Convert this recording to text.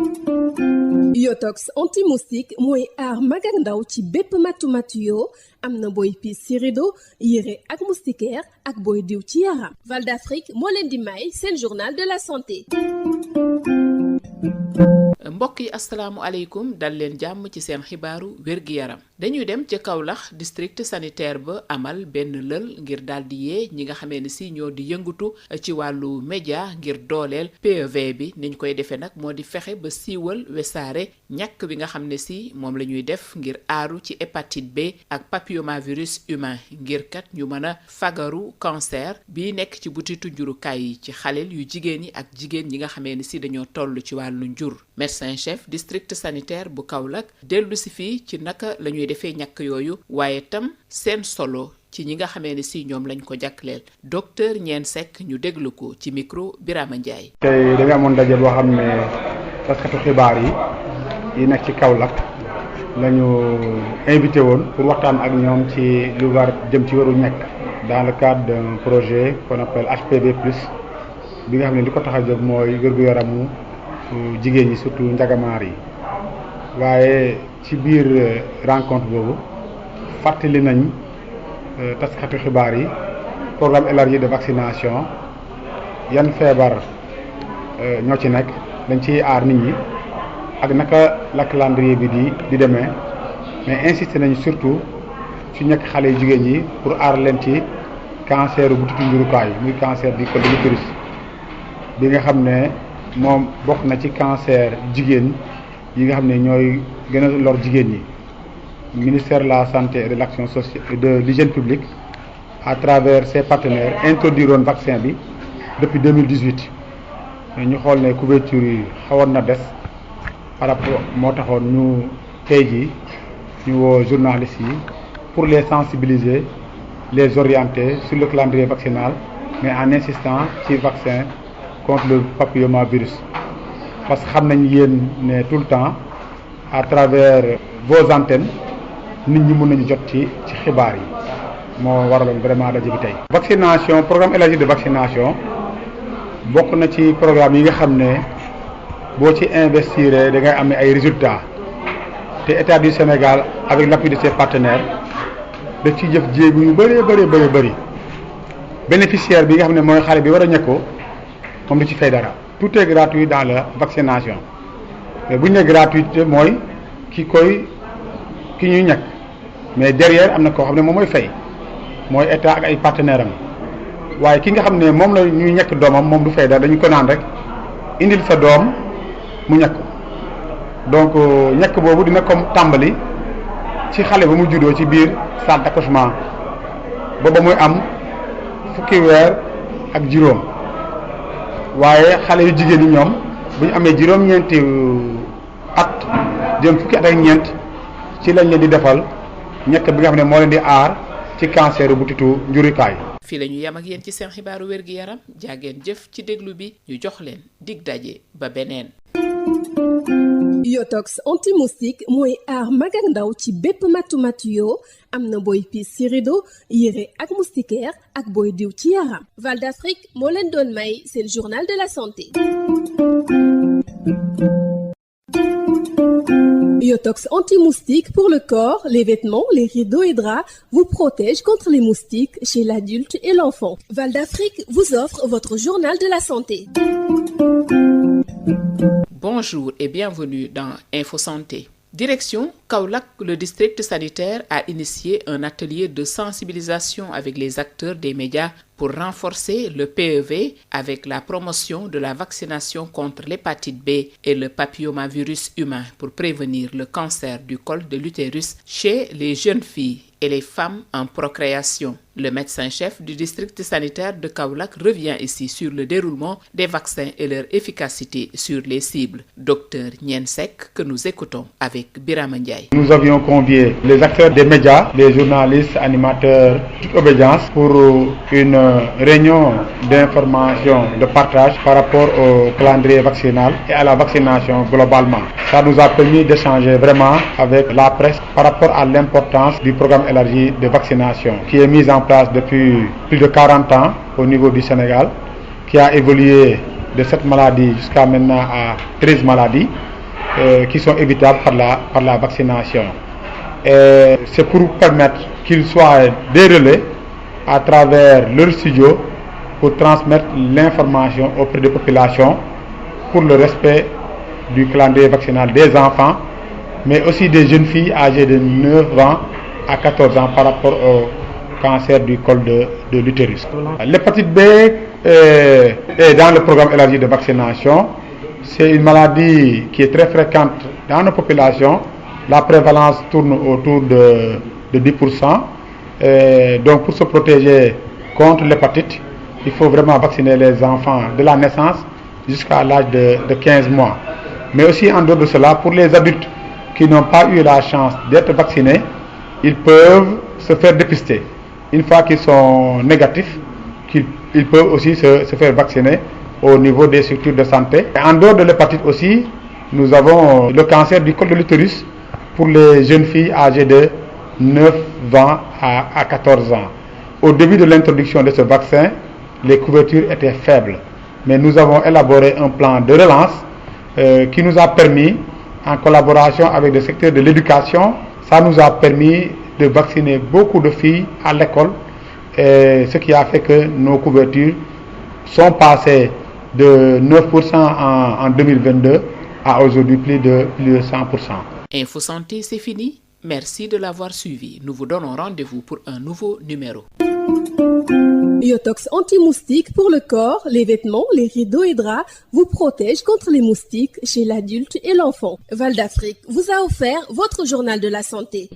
Yotox anti-moustique mooy aar mag ak ndaw ci bépp matu-matu yoo am na booy piis ci rido yére ak moustiquaire ak booy diw ci yaram. Val d'Afrique moo leen di may seen journal de la santé. mbokk yi asalaamualeykum dal leen jàmm ci seen xibaaru wér-gi-yaram dañuy dem ca Kaolack district sanitaire ba amal benn lël ngir daal di yee ñi nga xamee ni si ñoo di yëngatu ci wàllu média ngir dooleel PEV bi niñ koy defee nag moo di fexe ba siiwal wesaare ñàkk bi nga xam ne si moom la ñuy def ngir aaru ci hépatite B ak papillomavirus humain ngir kat ñu mën a fagaru cancer bi nekk ci butitu njurukaay yi ci xaleel yu jigéen yi ak jigéen ñi nga xamee ni si dañoo toll ci wàllu njur. médecin chef district sanitaire bu Kaolack dellu si fii ci naka la ñuy defee ñàkk yooyu waaye tam seen solo ci ñi nga xamee ni si ñoom lañ ko jàkkleel docteur Niene Seck ñu déglu ko ci micro Birama Ndiaye. tey dañu amoon daje boo xam ne taskatu xibaar yi nekk ci Kaolack la ñu invité woon pour waxtaan ak ñoom ci lu war jëm ci waru ñàkk dans le cadre d'un projet qu'on appelle HPV+ bi nga xam ne li ko tax a jóg mooy wér-gu-yaramu jigéen ñi surtout njagamaar yi waaye ci biir rencontre boobu fàttali nañ taskatu xibaar yi programme élargi de vaccination yan feebar ñoo ci nekk dañ ciy aar nit ñi ak naka la calendrier bi di demee mais insisté nañ surtout ci ñekk xale yu jigéen ñi pour aar leen ci cancer butitu njurukaay muy cancer du col de l'utérus bi nga xam ne moom bokk na ci cancer jigéen yi nga xam ne ñooy gën a lor jigéen ñi. Ministère de la santé et de l'action sociale et de l'hygiène publique à travers ses partenaires introduiroon vaccin bi depuis 2018 ñu xool ne couverture yi xawoon na des par rapport moo taxoon ñu tey jii ñu woo journalistes yi pour les sensibiliser les orienter sur le calendrier vaccinal mais en insistant ci vaccin contre le papillomavirus parce que xam nañ yéen ne tout le temps à travers vos antennes nit ñi mën nañu jot ci xibaar yi moo waraloon vraiment daje bi tey. vaccination programme élargi de vaccination bokk na ci programme yi nga xam ne boo ci investir da ngay am ay résultats te état du Sénégal avec l'appui de ses partenaires da ciy jëf jéegu yu bëri bénéficiaire bi nga xam ne mooy xale bi war a ñëkkoo moom du ci fay dara. tout est gratuit dans la vaccination mais bu ñu nee gratuité mooy ki ñuy ñàkk mais derrière am na koo xam ne moom mooy fay mooy état ak ay partenaires am waaye ki nga xam ne moom la ñuy ñàkk doomam moom du fay dara dañu ko naan rek indil sa doom mu ñàkk donc ñàkk boobu dina comme tàmbali ci xale ba mu juddoo ci biir salle d'accouchement ba muy am fukki weer ak juróom waaye xale yu jigéen ñi ñoom bu ñu amee juróom-ñeenti at jëm fukki at ak ñeent ci lañ leen di defal ñàkk bi nga xam ne moo leen di aar ci cancer butitu njurukaay. fii la ñu yam ak yéen ci seen xibaaru wér-gi-yaram jaageen jëf ci déglu bi ñu jox leen dig daje ba beneen. Yotox anti-moustique mooy aar mag ak ndaw ci bépp matu-matu yoo am na booy piis ci rido yére ak moustiquaire ak booy diw ci yaram. Val d'Afrique moo leen doon may seen journal de la santé. Yotox anti-moustique pour le corps, les vêtements, les rideaux et draps vous protège contre les moustiques chez l'adulte et l'enfant. Val d'Afrique vous offre votre journal de la santé. Bonjour et bienvenue dans Info Santé. Direction Kaolack, le district sanitaire a initié un atelier de sensibilisation avec les acteurs des médias pour renforcer le PEV avec la promotion de la vaccination contre l'hépatite B et le papillomavirus humain pour prévenir le cancer du col de l'utérus chez les jeunes filles et les femmes en procréation. Le médecin-chef du district sanitaire de Kaolack revient ici sur le déroulement des vaccins et leur efficacité sur les cibles. Docteur Niene Seck, que nous écoutons avec Birama Ndiaye. Nous avions convié les acteurs des médias, les journalistes, animateurs, toute obédience pour une réunion d'information, de partage par rapport au calendrier vaccinal et à la vaccination globalement. Ça nous a permis d'échanger vraiment avec la presse par rapport à l'importance du programme élargi de vaccination qui est mis en place depuis plus de 40 ans au niveau du Sénégal, qui a évolué de 7 maladies jusqu'à maintenant à 13 maladies qui sont évitables par la vaccination. Et c'est pour permettre qu'ils soient des relais à travers leur studio pour transmettre l'information auprès des populations pour le respect du calendrier vaccinal des enfants, mais aussi des jeunes filles âgées de 9 ans à 14 ans par rapport au cancer du col de l'utérus. L'hépatite B est dans le programme élargi de vaccination. C'est une maladie qui est très fréquente dans nos populations. La prévalence tourne autour de 10%. Donc pour se protéger contre l'hépatite, il faut vraiment vacciner les enfants de la naissance jusqu'à l'âge de 15 mois. Mais aussi en dehors de cela, pour les adultes qui n'ont pas eu la chance d'être vaccinés, ils peuvent se faire dépister. Une fois qu'ils sont négatifs, ils peuvent aussi se faire vacciner au niveau des structures de santé. Et en dehors de l'hépatite aussi, nous avons le cancer du col de l'utérus pour les jeunes filles âgées de 9 ans à 14 ans. Au début de l'introduction de ce vaccin, les couvertures étaient faibles. Mais nous avons élaboré un plan de relance qui nous a permis, en collaboration avec le secteur de l'éducation, ça nous a permis de vacciner beaucoup de filles à l'école, ce qui a fait que nos couvertures sont passées de 9% en 2022 à aujourd'hui plus de 100%. Info Santé, c'est fini. Merci de l'avoir suivi. Nous vous donnons rendez-vous pour un nouveau numéro. Yotox anti-moustique pour le corps, les vêtements, les rideaux et draps vous protège contre les moustiques chez l'adulte et l'enfant. Val d'Afrique vous a offert votre journal de la santé.